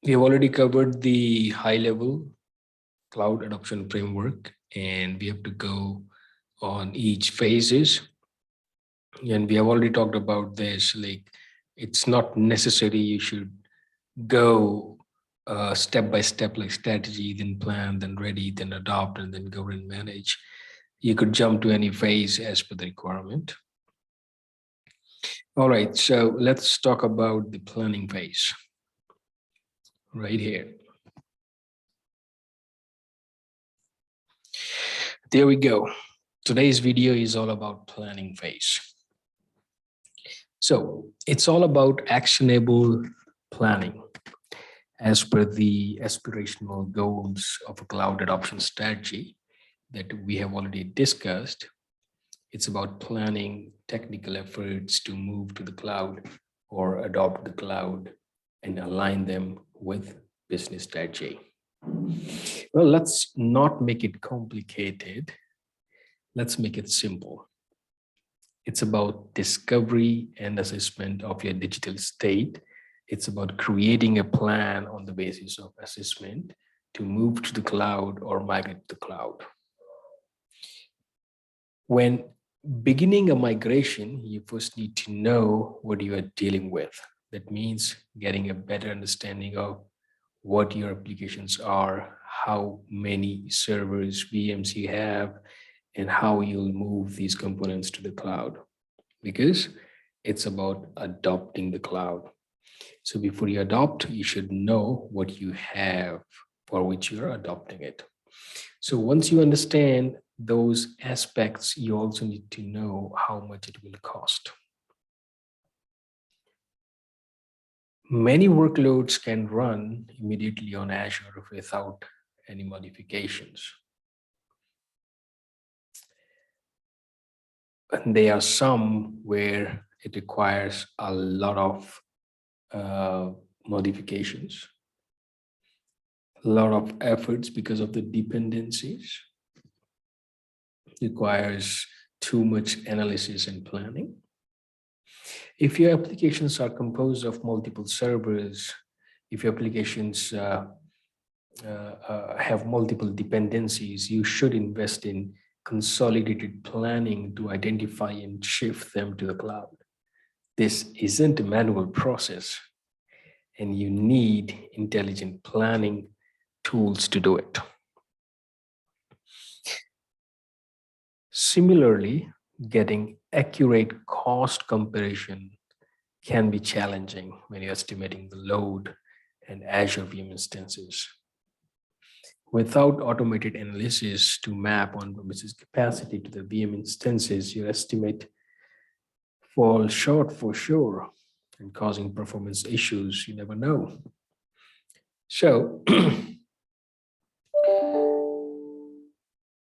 We have already covered the high level cloud adoption framework, and we have to go on each phases. And we have already talked about this, like it's not necessary you should go step by step, like strategy, then plan, then ready, then adopt, and then govern, manage. You could jump to any phase as per the requirement. All right, so let's talk about the planning phase right here. There we go. Today's video is all about planning phase. So it's all about actionable planning as per the aspirational goals of a cloud adoption strategy that we have already discussed. It's about planning technical efforts to move to the cloud or adopt the cloud and align them with business strategy. Well, let's not make it complicated. Let's make it simple. It's about discovery and assessment of your digital state. It's about creating a plan on the basis of assessment to move to the cloud or migrate to the cloud. When beginning a migration, you first need to know what you are dealing with. That means getting a better understanding of what your applications are, how many servers, VMs you have, and how you'll move these components to the cloud, because it's about adopting the cloud. So before you adopt, you should know what you have for which you're adopting it. So once you understand those aspects, you also need to know how much it will cost. Many workloads can run immediately on Azure without any modifications. And there are some where it requires a lot of modifications, a lot of efforts because of the dependencies. It requires too much analysis and planning. If your applications are composed of multiple servers, if your applications have multiple dependencies, you should invest in consolidated planning to identify and shift them to the cloud. This isn't a manual process, and you need intelligent planning tools to do it. Similarly, getting accurate cost comparison can be challenging when you're estimating the load and Azure VM instances. Without automated analysis to map on-premises capacity to the VM instances, your estimate falls short for sure and causing performance issues you never know. So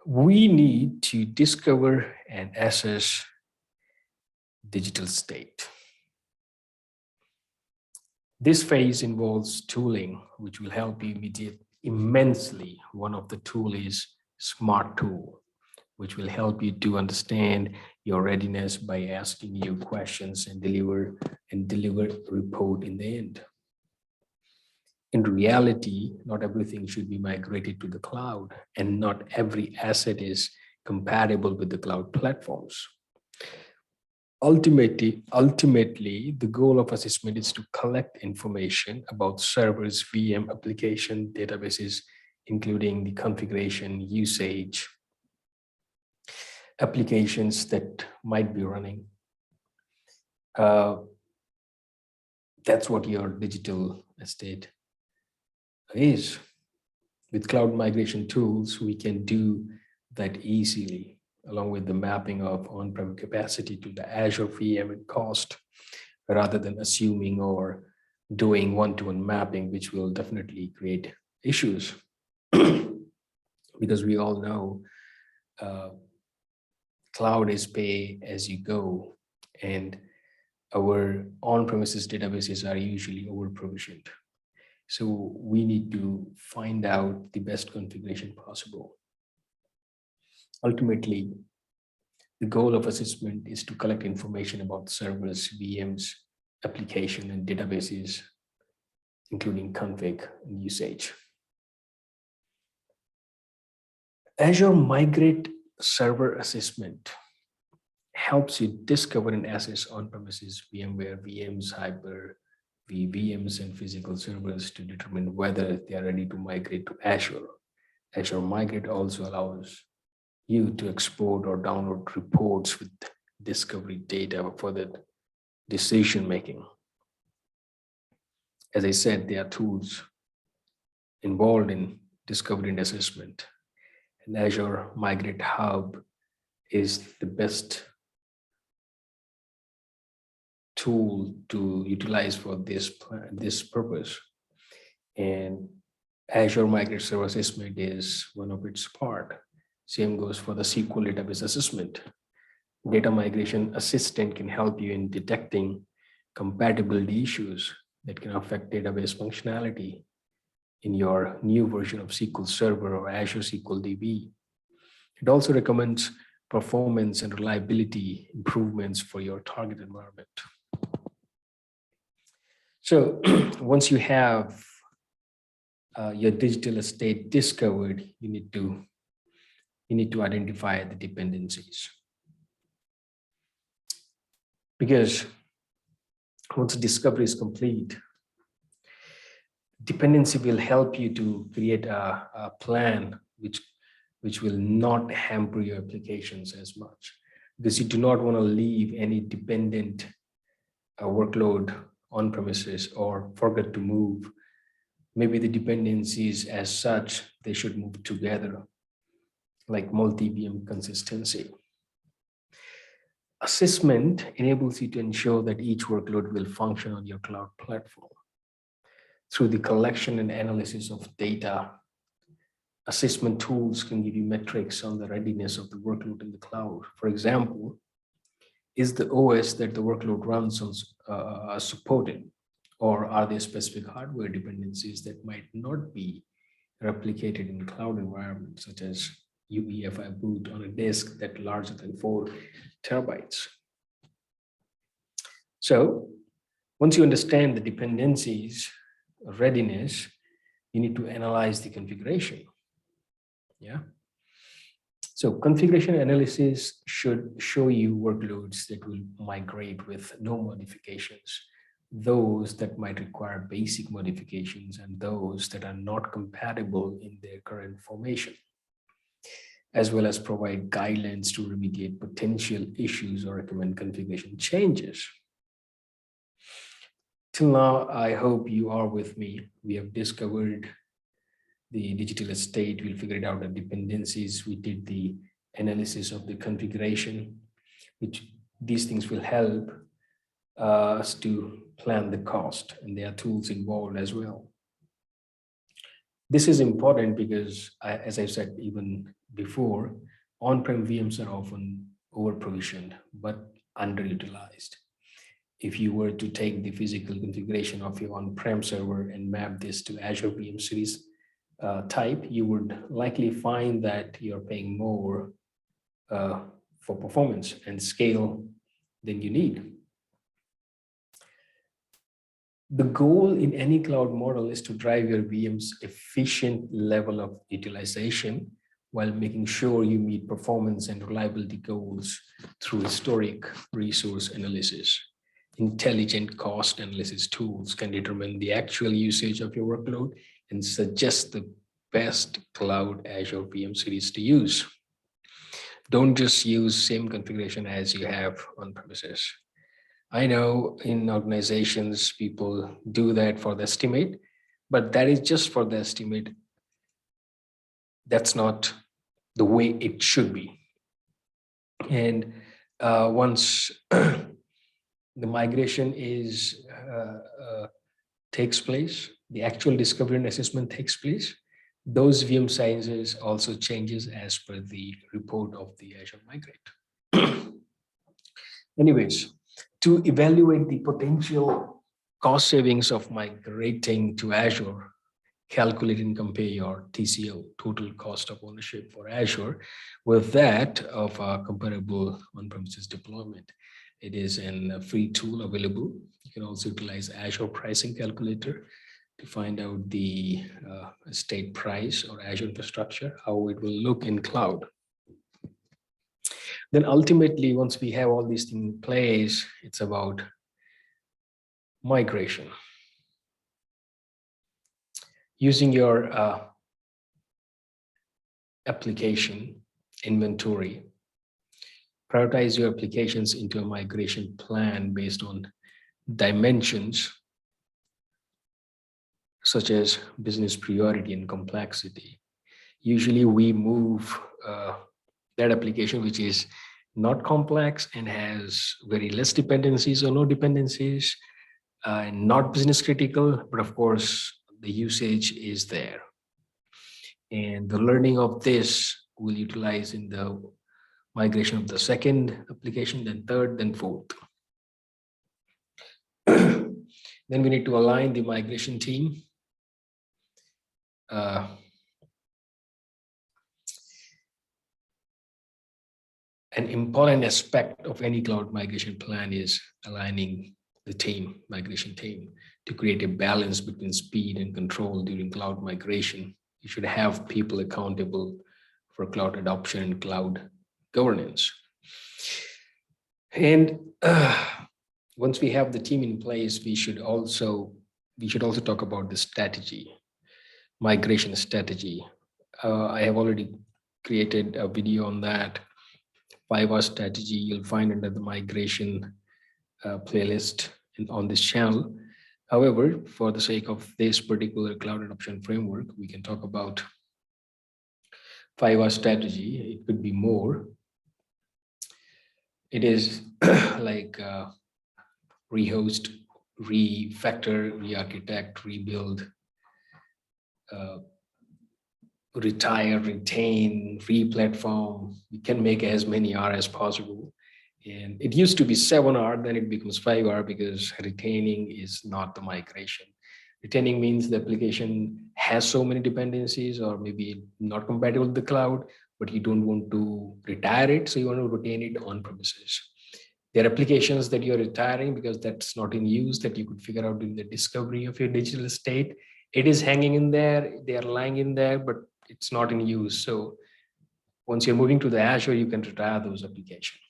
we need to discover and assess digital state. This phase involves tooling, which will help you immensely. One of the tools is Smart Tool, which will help you to understand your readiness by asking you questions and deliver report in the end. In reality, not everything should be migrated to the cloud, and not every asset is compatible with the cloud platforms. Ultimately, the goal of assessment is to collect information about servers, VM, application, databases, including the configuration, usage, applications that might be running. That's what your digital estate is. With cloud migration tools, we can do that easily, along with the mapping of on-prem capacity to the Azure VM and cost, rather than assuming or doing one-to-one mapping, which will definitely create issues. Because we all know cloud is pay as you go, and our on-premises databases are usually over-provisioned. So we need to find out the best configuration possible. Ultimately, the goal of assessment is to collect information about servers, VMs, application, and databases including config and usage. Azure Migrate Server Assessment helps you discover and assess on-premises VMware VMs, Hyper-V VMs, and physical servers to determine whether they are ready to migrate to Azure. Azure Migrate also allows you to export or download reports with discovery data for the decision making. As I said, there are tools involved in discovery and assessment, and Azure Migrate Hub is the best tool to utilize for this purpose. And Azure Migrate Server Assessment is one of its part. Same goes for the SQL database assessment. Data Migration Assistant can help you in detecting compatibility issues that can affect database functionality in your new version of SQL Server or Azure SQL DB. It also recommends performance and reliability improvements for your target environment. So once you have your digital estate discovered, you need to identify the dependencies. Because once discovery is complete, dependency will help you to create a plan which will not hamper your applications as much, because you do not want to leave any dependent workload on premises or forget to move. Maybe the dependencies as such, they should move together, like multi-VM consistency. Assessment enables you to ensure that each workload will function on your cloud platform. Through the collection and analysis of data, assessment tools can give you metrics on the readiness of the workload in the cloud. For example, is the OS that the workload runs on supported, or are there specific hardware dependencies that might not be replicated in cloud environments, such as UEFI boot on a disk that's larger than 4 terabytes. So once you understand the dependencies, readiness, you need to analyze the configuration. Yeah. So configuration analysis should show you workloads that will migrate with no modifications, those that might require basic modifications, and those that are not compatible in their current formation, as well as provide guidelines to remediate potential issues or recommend configuration changes. Till now, I hope you are with me. We have discovered the digital estate, we'll figure it out the dependencies, we did the analysis of the configuration, which these things will help us to plan the cost, and there are tools involved as well. This is important because, as I said even before, on-prem VMs are often over-provisioned but underutilized. If you were to take the physical configuration of your on-prem server and map this to Azure VM series type, you would likely find that you're paying more for performance and scale than you need. The goal in any cloud model is to drive your VM's efficient level of utilization while making sure you meet performance and reliability goals through historic resource analysis. Intelligent cost analysis tools can determine the actual usage of your workload and suggest the best cloud Azure VM series to use. Don't just use same configuration as you have on premises. I know in organizations, people do that for the estimate, but that is just for the estimate. That's not the way it should be. And once the migration takes place, the actual discovery and assessment takes place, those VM sizes also changes as per the report of the Azure Migrate. Anyways, to evaluate the potential cost savings of migrating to Azure, calculate and compare your TCO, total cost of ownership for Azure, with that of a comparable on-premises deployment. It is a free tool available. You can also utilize Azure pricing calculator to find out the state price or Azure infrastructure, how it will look in cloud. Then ultimately, once we have all these things in place, it's about migration. Using your application inventory, prioritize your applications into a migration plan based on dimensions such as business priority and complexity. Usually we move that application which is not complex and has very less dependencies or no dependencies, and not business critical, but of course the usage is there. And the learning of this will utilize in the migration of the second application, then third, then fourth. Then we need to align the migration team. An important aspect of any cloud migration plan is aligning the team, migration team, to create a balance between speed and control during cloud migration. You should have people accountable for cloud adoption and cloud governance. And once we have the team in place, we should also talk about the strategy, migration strategy. I have already created a video on that. 5R strategy you'll find under the migration playlist on this channel. However, for the sake of this particular cloud adoption framework, we can talk about 5R strategy. It could be more. It is like rehost, refactor, re-architect, rebuild, retire, retain, re-platform. You can make as many R as possible. And it used to be 7R, then it becomes 5R because retaining is not the migration. Retaining means the application has so many dependencies or maybe not compatible with the cloud, but you don't want to retire it, so you want to retain it on premises. There are applications that you're retiring because that's not in use, that you could figure out in the discovery of your digital estate. It is hanging in there, they are lying in there, but it's not in use. So once you're moving to the Azure, you can retire those applications.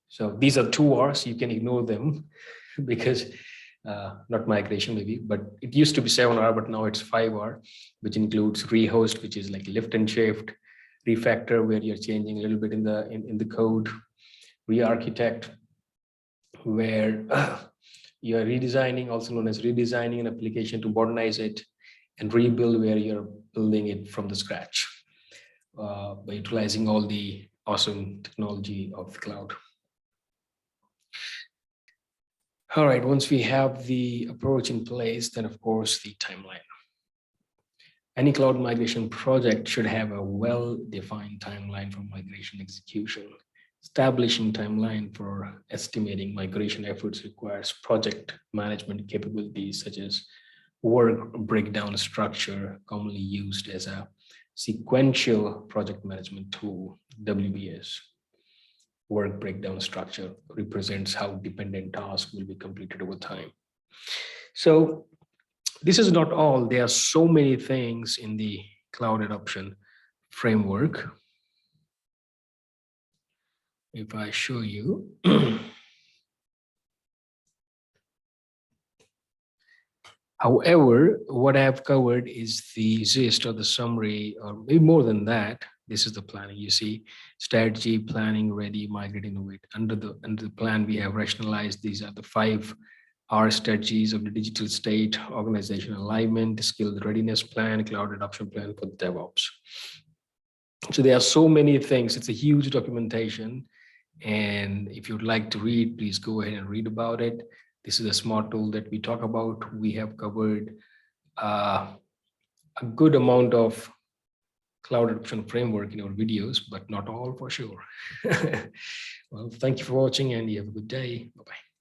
So these are 2Rs, you can ignore them because not migration maybe, but it used to be 7R, but now it's 5R, which includes rehost, which is like lift and shift, refactor, where you're changing a little bit in the code, re-architect, where you're redesigning, also known as redesigning an application to modernize it, and rebuild, where you're building it from the scratch by utilizing all the awesome technology of the cloud. All right, once we have the approach in place, then of course the timeline. Any cloud migration project should have a well-defined timeline for migration execution. Establishing timeline for estimating migration efforts requires project management capabilities such as work breakdown structure, commonly used as a sequential project management tool, WBS. Work breakdown structure represents how dependent tasks will be completed over time. So this is not all. There are so many things in the cloud adoption framework. If I show you, however, what I have covered is the gist or the summary, or maybe more than that. This is the planning. You see, strategy, planning, ready, migrate, innovate. Under the plan, we have rationalized. These are the 5R strategies of the digital state: organizational alignment, skill readiness plan, cloud adoption plan for DevOps. So there are so many things. It's a huge documentation. And if you'd like to read, please go ahead and read about it. This is a smart tool that we talk about. We have covered a good amount of cloud adoption framework in our videos, but not all for sure. Well, thank you for watching and you have a good day. Bye-bye.